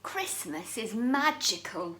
Christmas is magical.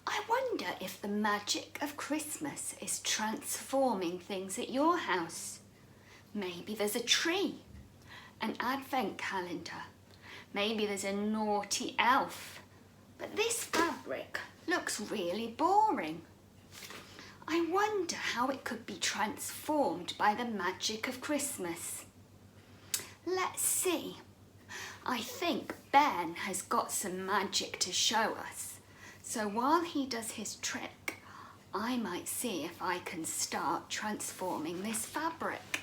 I wonder if the magic of Christmas is transforming things at your house. Maybe there's a tree, an advent calendar. Maybe there's a naughty elf. But this fabric looks really boring. I wonder how it could be transformed by the magic of Christmas. Let's see. I think Ben has got some magic to show us. So while he does his trick, I might see if I can start transforming this fabric.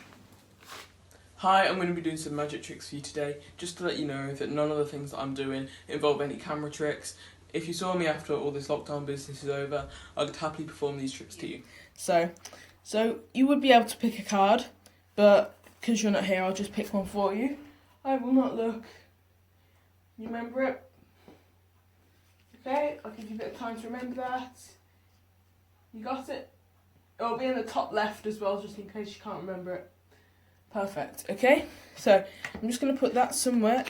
Hi, I'm going to be doing some magic tricks for you today, just to let you know that none of the things that I'm doing involve any camera tricks. If you saw me after all this lockdown business is over, I could happily perform these tricks to you. So you would be able to pick a card, but because you're not here, I'll just pick one for you. I will not look. You remember it? Okay, I'll give you a bit of time to remember that. You got it? It'll be in the top left as well, just in case you can't remember it. Perfect, okay? So I'm just going to put that somewhere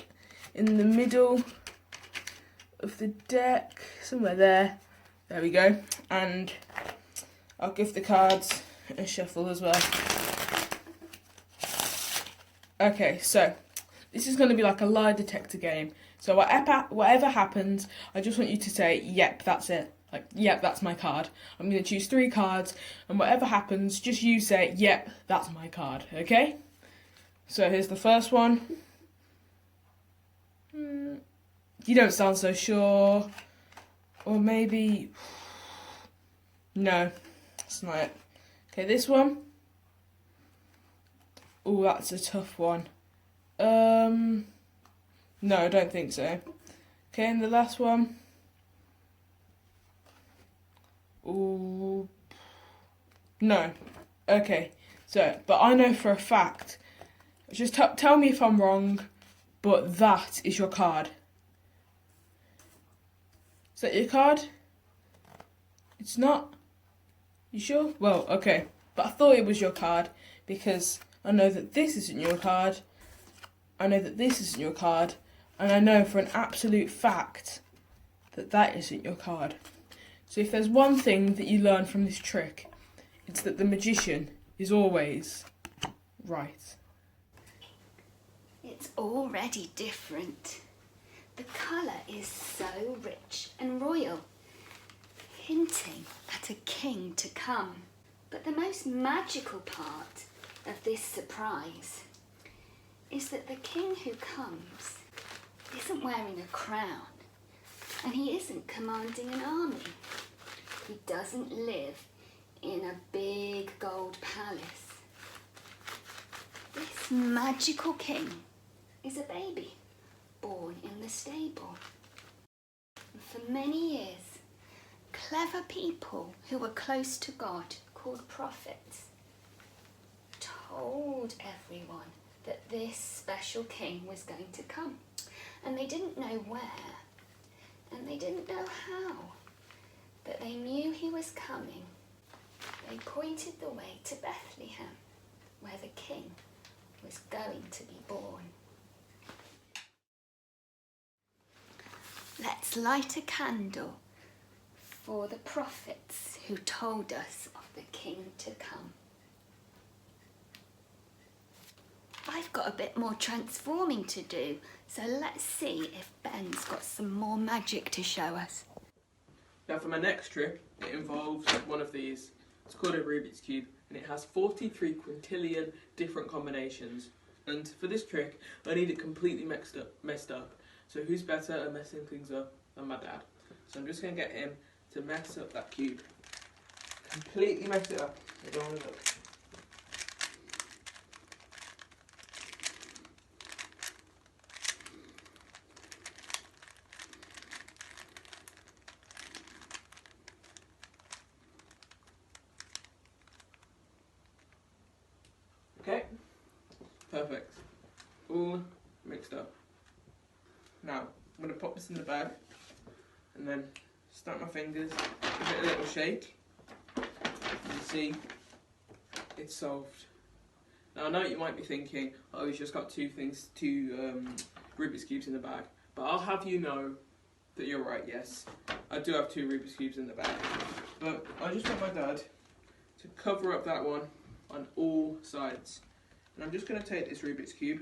in the middle of the deck, somewhere there. There we go. And I'll give the cards a shuffle as well. Okay, so this is going to be like a lie detector game. So whatever happens, I just want you to say, yep, that's it. Like, yep, that's my card. I'm going to choose 3 cards, and whatever happens, just you say, yep, that's my card, okay? So here's the first one. You don't sound so sure. Or maybe... No, that's not it. Okay, this one. Oh, that's a tough one. No, I don't think so. Okay, and the last one. Ooh. No. Okay, so, but I know for a fact. Just tell me if I'm wrong, but that is your card. Is that your card? It's not? You sure? Well, okay. But I thought it was your card because I know that this isn't your card. I know that this isn't your card. And I know for an absolute fact that that isn't your card. So if there's one thing that you learn from this trick, it's that the magician is always right. It's already different. The colour is so rich and royal, hinting at a king to come. But the most magical part of this surprise is that the king who comes isn't wearing a crown, and he isn't commanding an army. He doesn't live in a big gold palace. This magical king is a baby born in the stable. And for many years, clever people who were close to God, called prophets, told everyone that this special king was going to come. And they didn't know where, and they didn't know how, but they knew he was coming. They pointed the way to Bethlehem, where the king was going to be born. Let's light a candle for the prophets who told us of the king to come. I've got a bit more transforming to do, so let's see if Ben's got some more magic to show us. Now for my next trick, it involves one of these. It's called a Rubik's Cube, and it has 43 quintillion different combinations. And for this trick, I need it completely messed up. So who's better at messing things up than my dad? So I'm just going to get him to mess up that cube. Completely mess it up. I don't want to look. Okay, perfect. All mixed up. Now, I'm going to pop this in the bag and then snap my fingers, give it a little shake. You see, it's solved. Now I know you might be thinking, oh, he's just got two Rubik's Cubes in the bag. But I'll have you know that you're right, yes. I do have 2 Rubik's Cubes in the bag. But I just want my dad to cover up that one on all sides. And I'm just going to take this Rubik's Cube,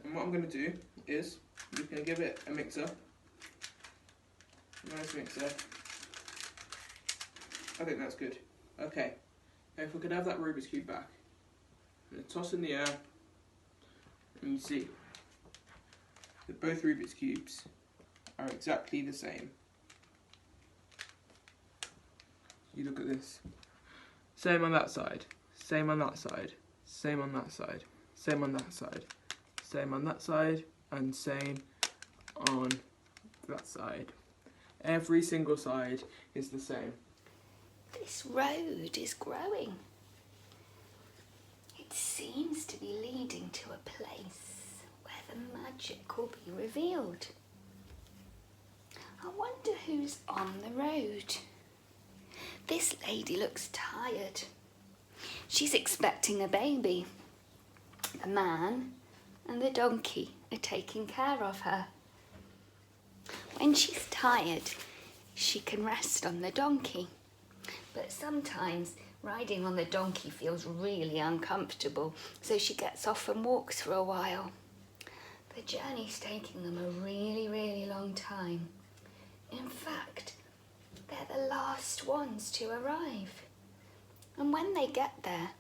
and what I'm going to do is, I'm just going to give it a mixer. Nice mixer. I think that's good. Okay, now if we could have that Rubik's Cube back. I'm going to toss in the air, and you see that both Rubik's Cubes are exactly the same. You look at this. Same on that side, same on that side, same on that side, same on that side, same on that side, and same on that side. Every single side is the same. This road is growing. It seems to be leading to a place where the magic will be revealed. I wonder who's on the road. This lady looks tired. She's expecting a baby. The man and the donkey are taking care of her. When she's tired, she can rest on the donkey. But sometimes riding on the donkey feels really uncomfortable, so she gets off and walks for a while. The journey's taking them a really, really long time. In fact, they're the last ones to arrive. And when they get there,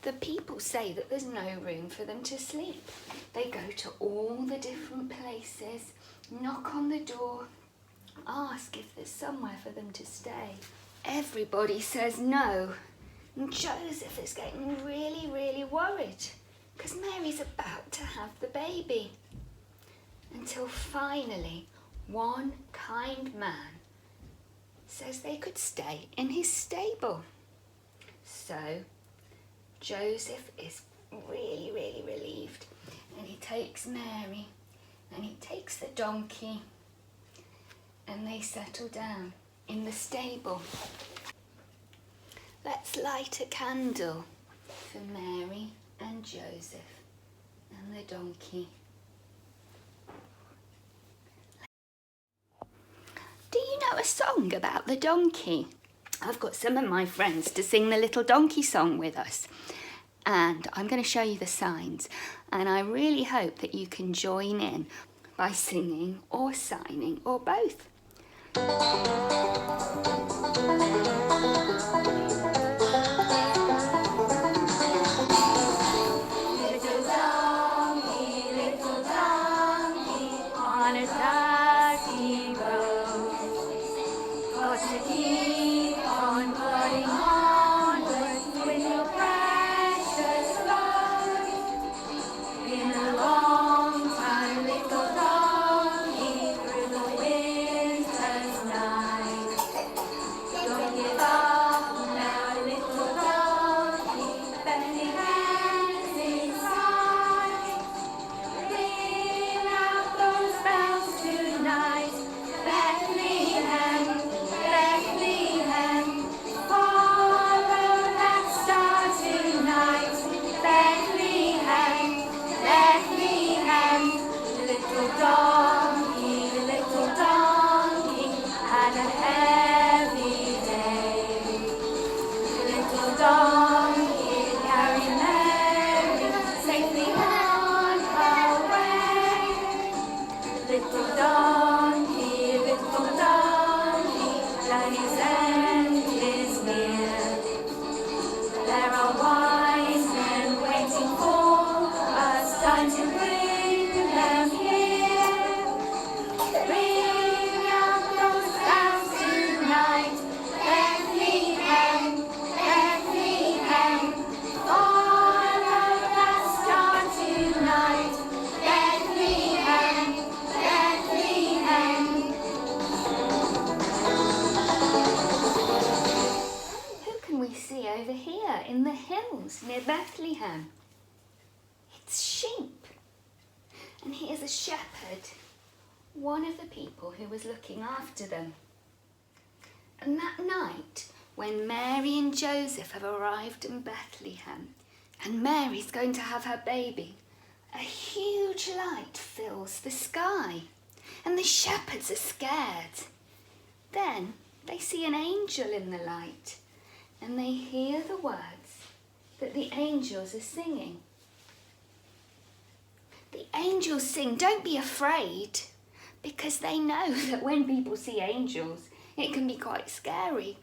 the people say that there's no room for them to sleep. They go to all the different places, knock on the door, ask if there's somewhere for them to stay. Everybody says no, and Joseph is getting really, really worried because Mary's about to have the baby. Until finally, one kind man says they could stay in his stable. So Joseph is really, really relieved, and he takes Mary and he takes the donkey, and they settle down in the stable. Let's light a candle for Mary and Joseph and the donkey. Do you know a song about the donkey? I've got some of my friends to sing the little donkey song with us, and I'm going to show you the signs, and I really hope that you can join in by singing or signing or both. Little donkey on a dusty road, got to keep on plodding onward with your precious load. Been a long time, little donkey, through the winter's night. Don't give up now, little donkey, Bethlehem's inside. Ring out those bells tonight, Bethlehem, Bethlehem. Follow that star tonight, Bethlehem, Bethlehem. Little donkey had a heavy day. Little donkey carried Mary safely on her way. Little donkey, journey's end is near. There are wise men waiting for us, time to bring them here. Ring out those bells tonight, Bethlehem, Bethlehem. Follow that star tonight, Bethlehem, Bethlehem. Who can we see over here in the hills near Bethlehem? It's sheep. And here's a shepherd, one of the people who was looking after them. And that night, when Mary and Joseph have arrived in Bethlehem, and Mary's going to have her baby, a huge light fills the sky. and the shepherds are scared. Then they see an angel in the light, and they hear the words that the angels are singing. The angels sing, "Don't be afraid," because they know that when people see angels, it can be quite scary.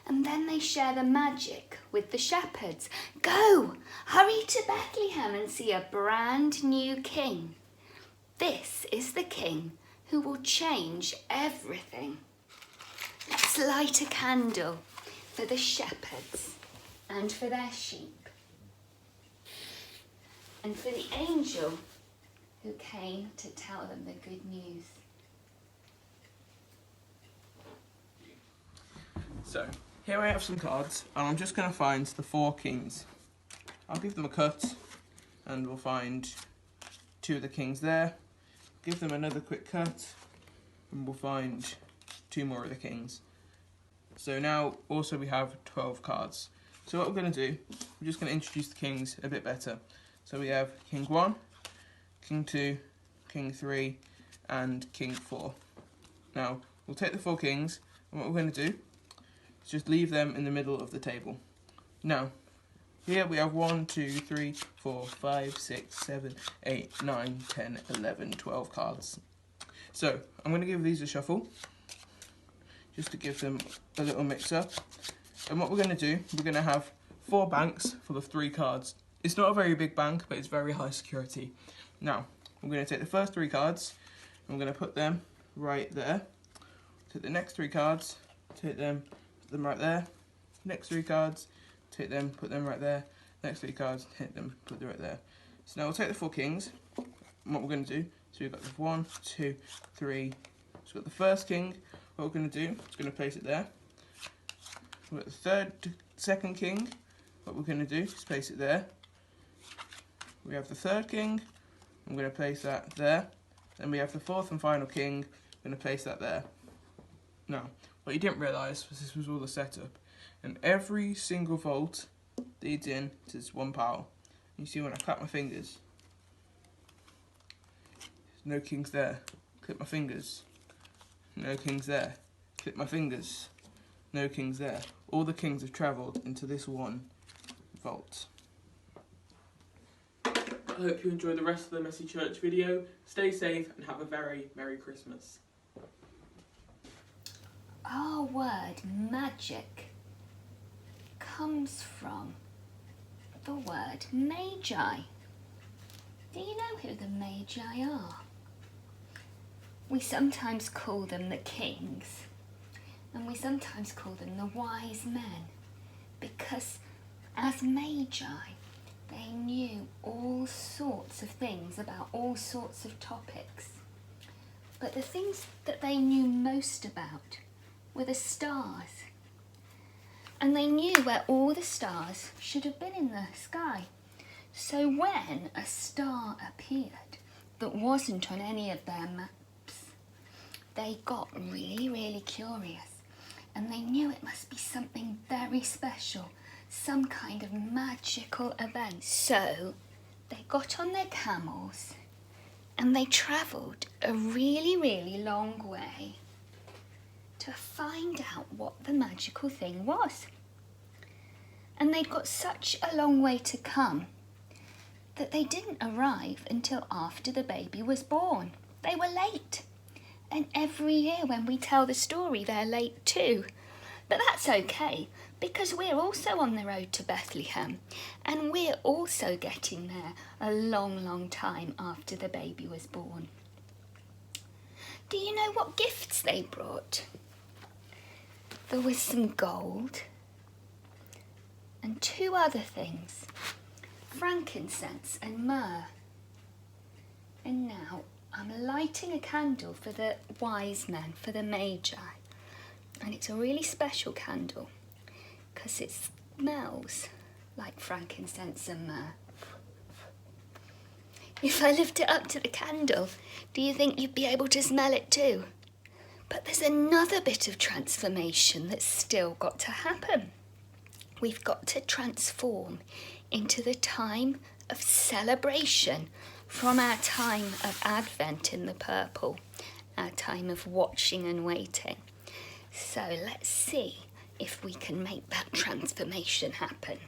And then they share the magic with the shepherds. "Go, hurry to Bethlehem and see a brand new king. This is the king who will change everything." Let's light a candle for the shepherds and for their sheep, and for the angel who came to tell them the good news. So, here I have some cards, and I'm just going to find the 4 kings. I'll give them a cut, and we'll find 2 of the kings there. Give them another quick cut, and we'll find 2 more of the kings. So now, also we have 12 cards. So what we're going to do, we're just going to introduce the kings a bit better. So we have King 1, King 2, King 3, and King 4. Now, we'll take the 4 kings, and what we're going to do is just leave them in the middle of the table. Now, here we have 1, 2, 3, 4, 5, 6, 7, 8, 9, 10, 11, 12 cards. So, I'm going to give these a shuffle, just to give them a little mix up. And what we're going to do, we're going to have 4 banks full of 3 cards. It's not a very big bank, but it's very high security. Now, I'm going to take the first 3 cards, and I'm going to put them right there. Take the next 3 cards, take them, put them right there. Next 3 cards, take them, put them right there. Next 3 cards, take them, put them right there. So now we'll take the 4 kings, and what we're going to do, so we've got the 1, 2, 3. So we've got the first king. What we're going to do is going to place it there. We've got the second king. What we're going to do is place it there. We have the third king. I'm going to place that there. Then we have the 4th and final king. I'm going to place that there. Now, what you didn't realise was this was all the setup. And every single vault leads in to this one pile. You see when I clap my fingers, there's no kings there. Clip my fingers. No kings there. Clip my fingers. No kings there. All the kings have travelled into this one vault. I hope you enjoy the rest of the Messy Church video. Stay safe and have a very Merry Christmas. Our word magic comes from the word magi. Do you know who the magi are? We sometimes call them the kings, and we sometimes call them the wise men, because as magi, they knew all sorts of things about all sorts of topics. But the things that they knew most about were the stars. And they knew where all the stars should have been in the sky. So when a star appeared that wasn't on any of their maps, they got really, really curious. And they knew it must be something very special, some kind of magical event. So they got on their camels and they travelled a really, really long way to find out what the magical thing was. And they'd got such a long way to come that they didn't arrive until after the baby was born. They were late. And every year when we tell the story, they're late too. But that's okay, because we're also on the road to Bethlehem, and we're also getting there a long, long time after the baby was born. Do you know what gifts they brought? There was some gold and 2 other things, frankincense and myrrh. And now I'm lighting a candle for the wise men, for the magi. And it's a really special candle because it smells like frankincense and myrrh. If I lift it up to the candle, do you think you'd be able to smell it too? But there's another bit of transformation that's still got to happen. We've got to transform into the time of celebration from our time of Advent in the purple our time of watching and waiting. So let's see if we can make that transformation happen.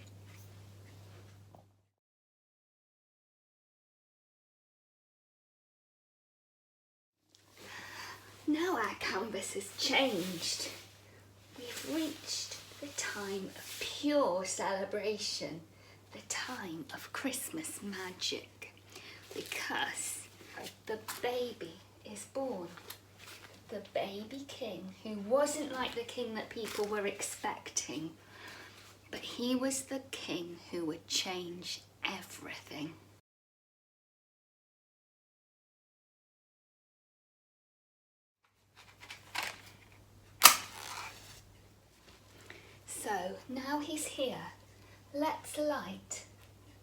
Now our canvas has changed. We've reached the time of pure celebration, the time of Christmas magic, because the baby is born. The baby king, who wasn't like the king that people were expecting, but he was the king who would change everything. So now he's here, let's light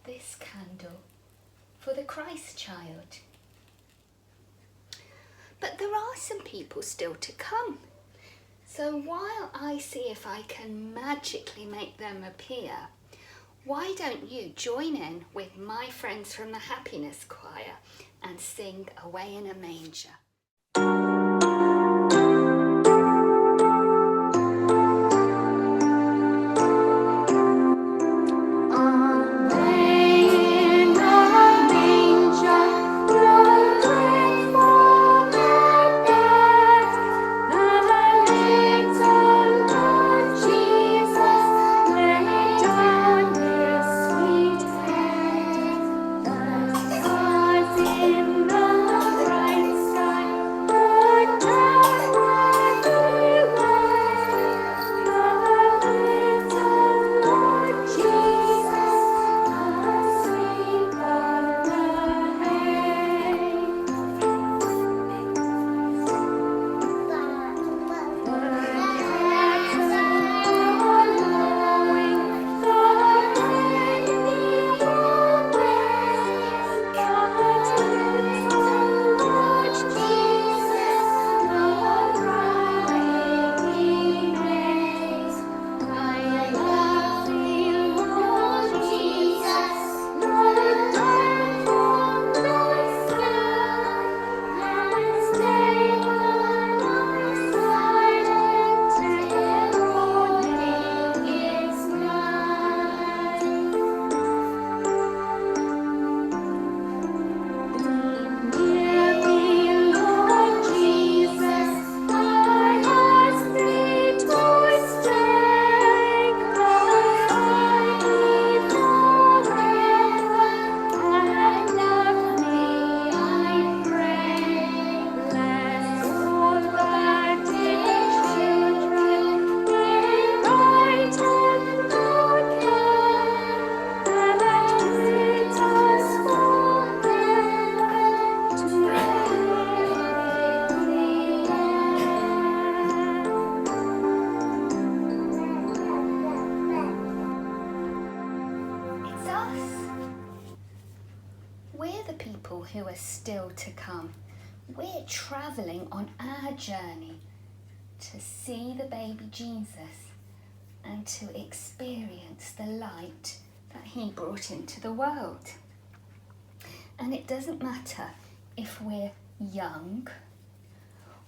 this candle for the Christ child. But there are some people still to come. So while I see if I can magically make them appear, why don't you join in with my friends from the Happiness Choir and sing Away in a Manger? Who are still to come. We're travelling on our journey to see the baby Jesus and to experience the light that he brought into the world. And it doesn't matter if we're young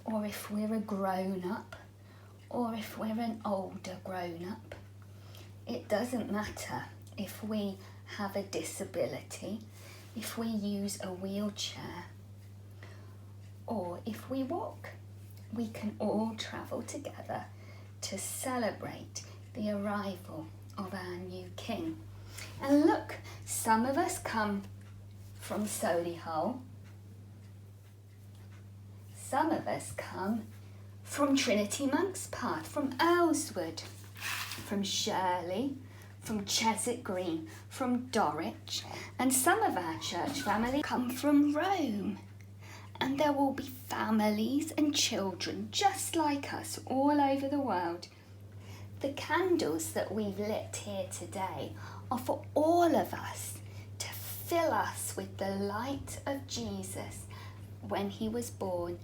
or if we're a grown-up or if we're an older grown-up. It doesn't matter if we have a disability, if we use a wheelchair, or if we walk. We can all travel together to celebrate the arrival of our new King. And look, some of us come from Solihull, some of us come from Trinity Monk's Path, from Earlswood, from Shirley, from Cheswick Green, from Dorwich, and some of our church family come from Rome. And there will be families and children just like us all over the world. The candles that we've lit here today are for all of us to fill us with the light of Jesus when he was born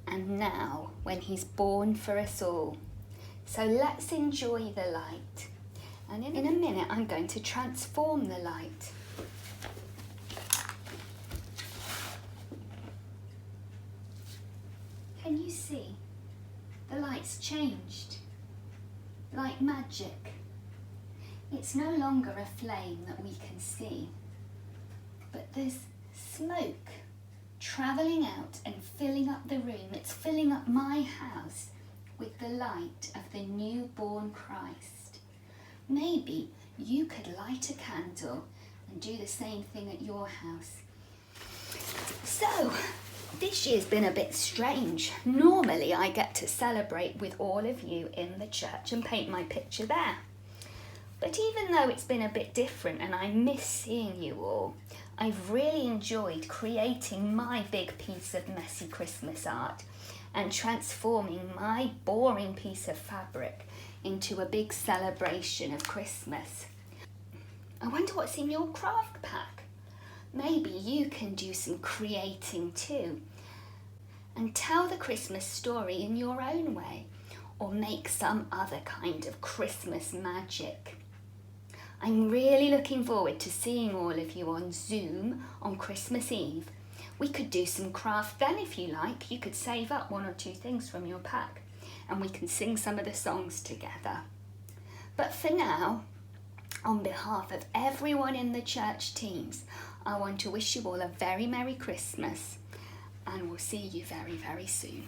and now when he's born for us all. So let's enjoy the light. And in a minute, I'm going to transform the light. Can you see? The light's changed. Like magic. It's no longer a flame that we can see, but there's smoke travelling out and filling up the room. It's filling up my house with the light of the newborn Christ. Maybe you could light a candle and do the same thing at your house. So, this year's been a bit strange. Normally I get to celebrate with all of you in the church and paint my picture there. But even though it's been a bit different and I miss seeing you all, I've really enjoyed creating my big piece of messy Christmas art and transforming my boring piece of fabric into a big celebration of Christmas. I wonder what's in your craft pack. Maybe you can do some creating too and tell the Christmas story in your own way, or make some other kind of Christmas magic. I'm really looking forward to seeing all of you on Zoom on Christmas Eve. We could do some craft then if you like. You could save up 1 or 2 things from your pack and we can sing some of the songs together. But for now, on behalf of everyone in the church teams, I want to wish you all a very Merry Christmas, and we'll see you very, very soon.